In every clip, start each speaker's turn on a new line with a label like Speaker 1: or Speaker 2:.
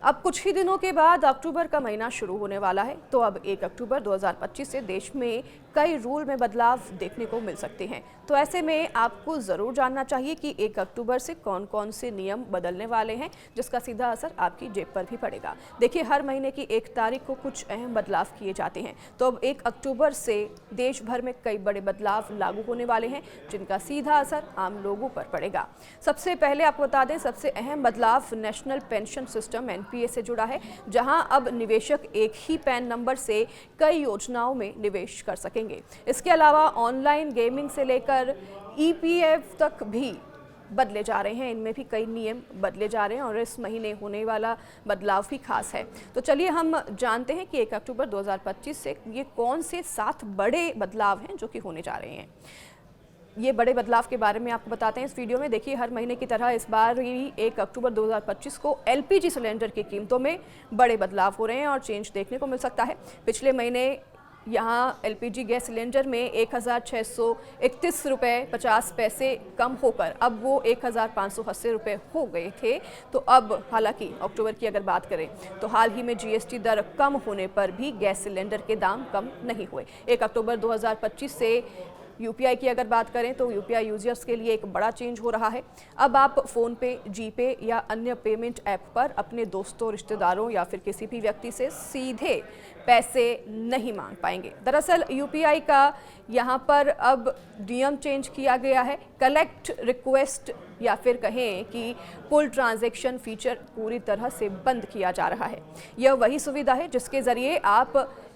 Speaker 1: अब कुछ ही दिनों के बाद अक्टूबर का महीना शुरू होने वाला है, तो अब 1 अक्टूबर 2025 से देश में कई रूल में बदलाव देखने को मिल सकते हैं। तो ऐसे में आपको ज़रूर जानना चाहिए कि 1 अक्टूबर से कौन कौन से नियम बदलने वाले हैं, जिसका सीधा असर आपकी जेब पर भी पड़ेगा। देखिए, हर महीने की 1 तारीख को कुछ अहम बदलाव किए जाते हैं, तो अब 1 अक्टूबर से देश भर में कई बड़े बदलाव लागू होने वाले हैं, जिनका सीधा असर आम लोगों पर पड़ेगा। सबसे पहले आपको बता दें, सबसे अहम बदलाव नेशनल पेंशन सिस्टम एनपीएस से जुड़ा है, जहां अब निवेशक एक ही पैन नंबर से कई योजनाओं में निवेश कर सकेंगे। इसके अलावा ऑनलाइन गेमिंग से लेकर ईपीएफ तक भी बदले जा रहे हैं। इनमें भी कई नियम बदले जा रहे हैं और इस महीने होने वाला बदलाव भी खास है। तो चलिए हम जानते हैं कि 1 अक्टूबर 2025 से ये कौन से 7 बड़े बदलाव हैं जो कि होने जा रहे हैं। ये बड़े बदलाव के बारे में आपको बताते हैं इस वीडियो में। देखिए, हर महीने की तरह इस बार भी 1 अक्टूबर 2025 को एलपीजी सिलेंडर की कीमतों में बड़े बदलाव हो रहे हैं और चेंज देखने को मिल सकता है। पिछले महीने यहाँ एलपीजी गैस सिलेंडर में 1,631 रुपये 50 पैसे कम होकर अब वो 1,580 रुपये हो गए थे। तो अब हालांकि अक्टूबर की अगर बात करें तो हाल ही में जीएसटी दर कम होने पर भी गैस सिलेंडर के दाम कम नहीं हुए। 1 अक्टूबर 2025 से यूपीआई की अगर बात करें तो यूपीआई यूजर्स के लिए एक बड़ा चेंज हो रहा है। अब आप फ़ोन पे, जीपे या अन्य पेमेंट ऐप पर अपने दोस्तों, रिश्तेदारों या फिर किसी भी व्यक्ति से सीधे पैसे नहीं मांग पाएंगे। दरअसल यूपीआई का यहाँ पर अब नियम चेंज किया गया है। कलेक्ट रिक्वेस्ट या फिर कहें कि पुल ट्रांजैक्शन फीचर पूरी तरह से बंद किया जा रहा है। यह वही सुविधा है जिसके ज़रिए आप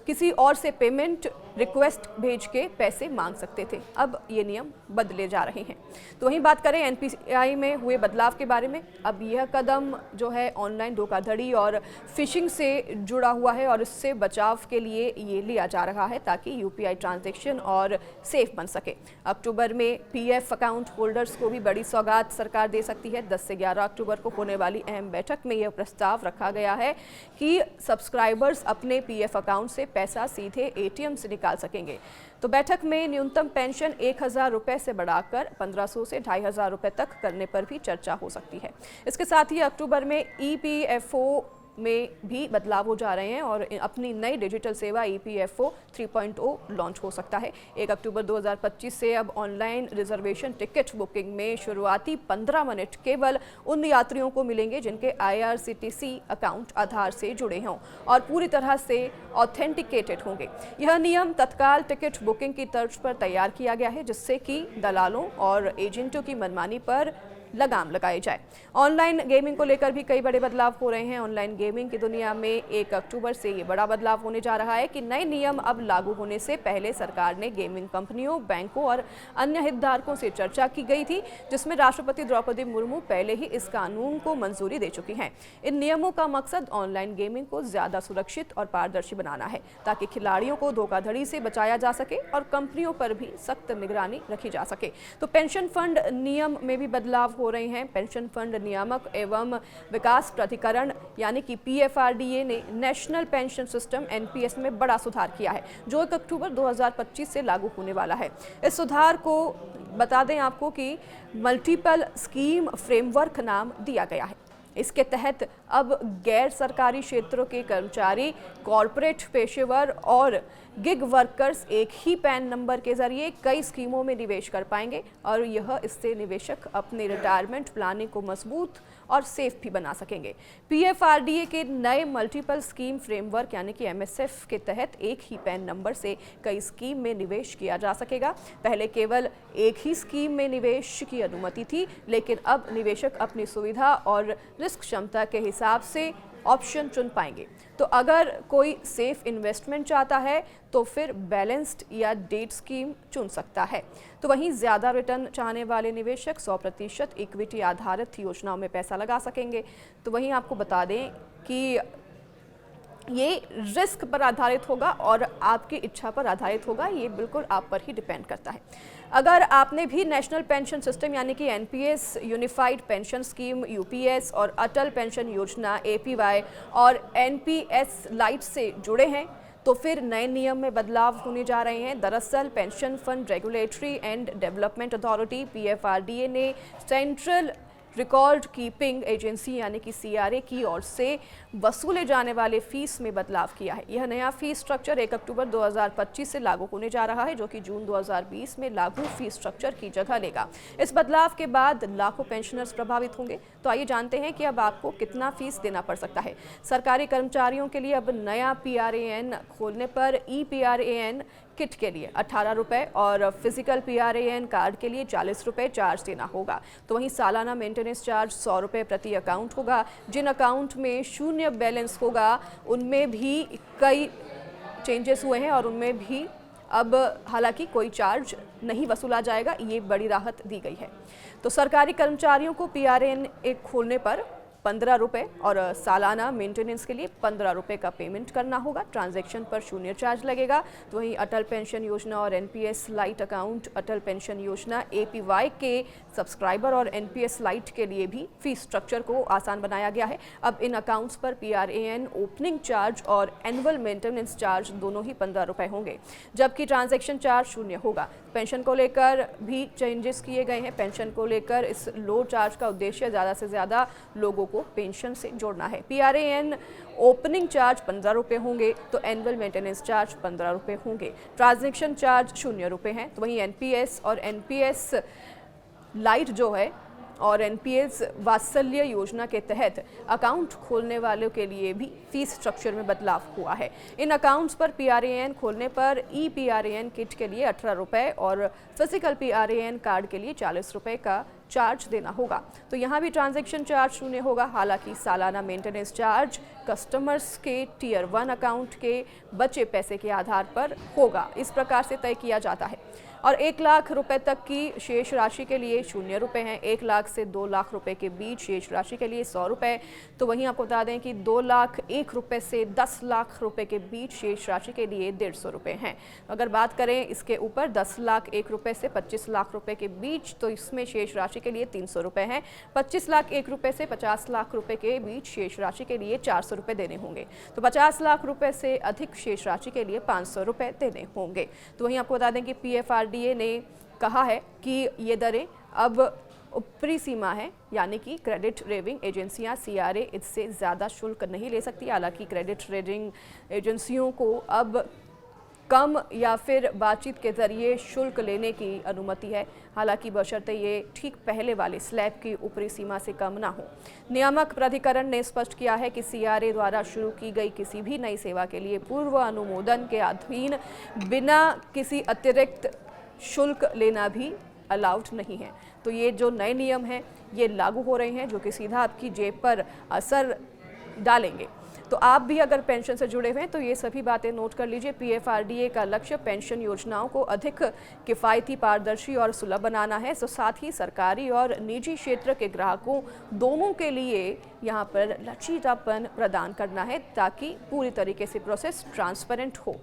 Speaker 1: किसी और से पेमेंट रिक्वेस्ट भेज के पैसे मांग सकते थे। अब ये नियम बदले जा रहे हैं। तो वहीं बात करें एनपीसीआई में हुए बदलाव के बारे में। अब यह कदम जो है ऑनलाइन धोखाधड़ी और फिशिंग से जुड़ा हुआ है और इससे बचाव के लिए ये लिया जा रहा है ताकि यूपीआई ट्रांजैक्शन और सेफ बन सके। अक्टूबर में पीएफ अकाउंट होल्डर्स को भी बड़ी सौगात सरकार दे सकती है। 10 से 11 अक्टूबर को होने वाली अहम बैठक में यह प्रस्ताव रखा गया है कि सब्सक्राइबर्स अपने पीएफ अकाउंट से पैसा सीधे एटीएम से निकाल सकेंगे। तो बैठक में न्यूनतम पेंशन 1,000 रुपये से बढ़ाकर 1,500 से 2,500 रुपये तक करने पर भी चर्चा हो सकती है। इसके साथ ही अक्टूबर में ईपीएफओ में भी बदलाव हो जा रहे हैं और अपनी नई डिजिटल सेवा ईपीएफओ 3.0 लॉन्च हो सकता है। 1 अक्टूबर 2025 से अब ऑनलाइन रिजर्वेशन टिकट बुकिंग में शुरुआती 15 मिनट केवल उन यात्रियों को मिलेंगे जिनके आईआरसीटीसी अकाउंट आधार से जुड़े हों और पूरी तरह से ऑथेंटिकेटेड होंगे। यह नियम तत्काल टिकट बुकिंग की तर्ज पर तैयार किया गया है, जिससे कि दलालों और एजेंटों की मनमानी पर लगाम लगाई जाए। ऑनलाइन गेमिंग को लेकर भी कई बड़े बदलाव हो रहे हैं। ऑनलाइन गेमिंग की दुनिया में 1 अक्टूबर से ये बड़ा बदलाव होने जा रहा है कि नए नियम अब लागू होने से पहले सरकार ने गेमिंग कंपनियों, बैंकों और अन्य हितधारकों से चर्चा की गई थी, जिसमें राष्ट्रपति द्रौपदी मुर्मू पहले ही इस कानून को मंजूरी दे चुकी हैं। इन नियमों का मकसद ऑनलाइन गेमिंग को ज्यादा सुरक्षित और पारदर्शी बनाना है ताकि खिलाड़ियों को धोखाधड़ी से बचाया जा सके और कंपनियों पर भी सख्त निगरानी रखी जा सके। तो पेंशन फंड नियम में भी बदलाव हो रहे हैं। पेंशन फंड नियामक एवं विकास प्राधिकरण यानी कि पीएफआरडीए ने नेशनल पेंशन सिस्टम एनपीएस में बड़ा सुधार किया है, जो 1 अक्टूबर 2025 से लागू होने वाला है। इस सुधार को बता दें आपको कि मल्टीपल स्कीम फ्रेमवर्क नाम दिया गया है। इसके तहत अब गैर सरकारी क्षेत्रों के कर्मचारी, कॉरपोरेट पेशेवर और गिग वर्कर्स एक ही पैन नंबर के जरिए कई स्कीमों में निवेश कर पाएंगे और यह इससे निवेशक अपने रिटायरमेंट प्लानिंग को मजबूत और सेफ भी बना सकेंगे। पीएफआरडीए के नए मल्टीपल स्कीम फ्रेमवर्क यानी कि एमएसएफ के तहत एक ही पैन नंबर से कई स्कीम में निवेश किया जा सकेगा। पहले केवल एक ही स्कीम में निवेश की अनुमति थी, लेकिन अब निवेशक अपनी सुविधा और रिस्क क्षमता के हिसाब से ऑप्शन चुन पाएंगे। तो अगर कोई सेफ इन्वेस्टमेंट चाहता है तो फिर बैलेंस्ड या डेट स्कीम चुन सकता है। तो वहीं ज़्यादा रिटर्न चाहने वाले निवेशक 100% इक्विटी आधारित योजनाओं में पैसा लगा सकेंगे। तो वहीं आपको बता दें कि ये रिस्क पर आधारित होगा और आपकी इच्छा पर आधारित होगा। ये बिल्कुल आप पर ही डिपेंड करता है। अगर आपने भी नेशनल पेंशन सिस्टम यानी कि NPS, unified pension scheme UPS और अटल पेंशन योजना एपीवाई और एनपीएस लाइट से जुड़े हैं तो फिर नए नियम में बदलाव होने जा रहे हैं। दरअसल pension fund regulatory and development authority PFRDA ने सेंट्रल रिकॉर्ड कीपिंग एजेंसी यानी कि सीआरए की ओर से वसूले जाने वाले फीस में बदलाव किया है। यह नया फीस स्ट्रक्चर 1 अक्टूबर 2025 से लागू होने जा रहा है, जो कि जून 2020 में लागू फीस स्ट्रक्चर की जगह लेगा। इस बदलाव के बाद लाखों पेंशनर्स प्रभावित होंगे। तो आइए जानते हैं कि अब आपको कितना फीस देना पड़ सकता है। सरकारी कर्मचारियों के लिए अब नया पीआरएएन खोलने पर ईपीआरएएन किट के लिए 18 रुपये और फिजिकल पीआरएएन कार्ड के लिए 40 रुपये चार्ज देना होगा। तो वहीं सालाना मेंटेनेंस चार्ज 100 रुपये प्रति अकाउंट होगा। जिन अकाउंट में शून्य बैलेंस होगा उनमें भी कई चेंजेस हुए हैं और उनमें भी अब हालांकि कोई चार्ज नहीं वसूला जाएगा। ये बड़ी राहत दी गई है। तो सरकारी कर्मचारियों को पीआरएएन एक खोलने पर 15 रुपये और सालाना मेंटेनेंस के लिए 15 रुपये का पेमेंट करना होगा। ट्रांजैक्शन पर शून्य चार्ज लगेगा। तो वहीं अटल पेंशन योजना और एनपीएस लाइट अकाउंट, अटल पेंशन योजना एपीवाई के सब्सक्राइबर और एनपीएस लाइट के लिए भी फीस स्ट्रक्चर को आसान बनाया गया है। अब इन अकाउंट्स पर पीआरएएन ओपनिंग चार्ज और एनुअल मेंटेनेंस चार्ज दोनों ही 15 रुपये होंगे, जबकि ट्रांजैक्शन चार्ज शून्य होगा। पेंशन को लेकर भी चेंजेस किए गए हैं। पेंशन को लेकर इस लो चार्ज का उद्देश्य ज़्यादा से ज़्यादा लोगों को पेंशन से जोड़ना है। पीआरएएन ओपनिंग चार्ज 15 रुपये होंगे तो एनुअल मेंटेनेंस चार्ज 15 रुपये होंगे। ट्रांजैक्शन चार्ज 0 रुपये हैं। तो वहीं एनपीएस और एनपीएस लाइट जो है और एनपीएस वात्सल्य योजना के तहत अकाउंट खोलने वालों के लिए भी फीस स्ट्रक्चर में बदलाव हुआ है। इन अकाउंट्स पर पीआरएएन खोलने पर ई पीआरएएन किट के लिए 18 रुपये और फिजिकल पीआरएएन कार्ड के लिए 40 रुपये का चार्ज देना होगा। तो यहाँ भी ट्रांजैक्शन चार्ज शून्य होगा। हालांकि सालाना मेंटेनेंस चार्ज कस्टमर्स के टियर 1 अकाउंट के बचे पैसे के आधार पर होगा। इस प्रकार से तय किया जाता है। और 1 लाख रुपए तक की शेष राशि के लिए 0 रुपये हैं। 1 लाख से 2 लाख रुपए के बीच शेष राशि के लिए 100 रुपये। तो वहीं आपको बता दें कि 2 लाख 1 रुपये से 10 लाख रुपए के बीच शेष राशि के लिए 150 रुपये हैं। अगर बात करें इसके ऊपर 10 लाख 1 रुपये से 25 लाख रुपए के बीच, तो इसमें शेष राशि के लिए 300 रुपये हैं। 25 लाख 1 रुपये से 50 लाख रुपए के बीच शेष राशि के लिए 400 रुपये देने होंगे। तो 50 लाख रुपए से अधिक शेष राशि के लिए 500 रुपये देने होंगे। तो वहीं आपको बता दें कि पीएफआरडीए ने कहा है कि ये दरें अब ऊपरी सीमा है, यानी कि क्रेडिट रेटिंग एजेंसियां सीआरए इससे ज़्यादा शुल्क नहीं ले सकती। हालांकि क्रेडिट रेटिंग एजेंसियों को अब कम या फिर बातचीत के जरिए शुल्क लेने की अनुमति है। हालांकि बशर्ते ये ठीक पहले वाले स्लैब की ऊपरी सीमा से कम ना हो। नियामक प्राधिकरण ने स्पष्ट किया है कि सीआरए द्वारा शुरू की गई किसी भी नई सेवा के लिए पूर्व अनुमोदन के अधीन बिना किसी अतिरिक्त शुल्क लेना भी अलाउड नहीं है। तो ये जो नए नियम हैं ये लागू हो रहे हैं, जो कि सीधा आपकी जेब पर असर डालेंगे। तो आप भी अगर पेंशन से जुड़े हुए हैं तो ये सभी बातें नोट कर लीजिए। पीएफआरडीए का लक्ष्य पेंशन योजनाओं को अधिक किफ़ायती, पारदर्शी और सुलभ बनाना है। तो साथ ही सरकारी और निजी क्षेत्र के ग्राहकों दोनों के लिए यहाँ पर लचीलापन प्रदान करना है, ताकि पूरी तरीके से प्रोसेस ट्रांसपेरेंट हो।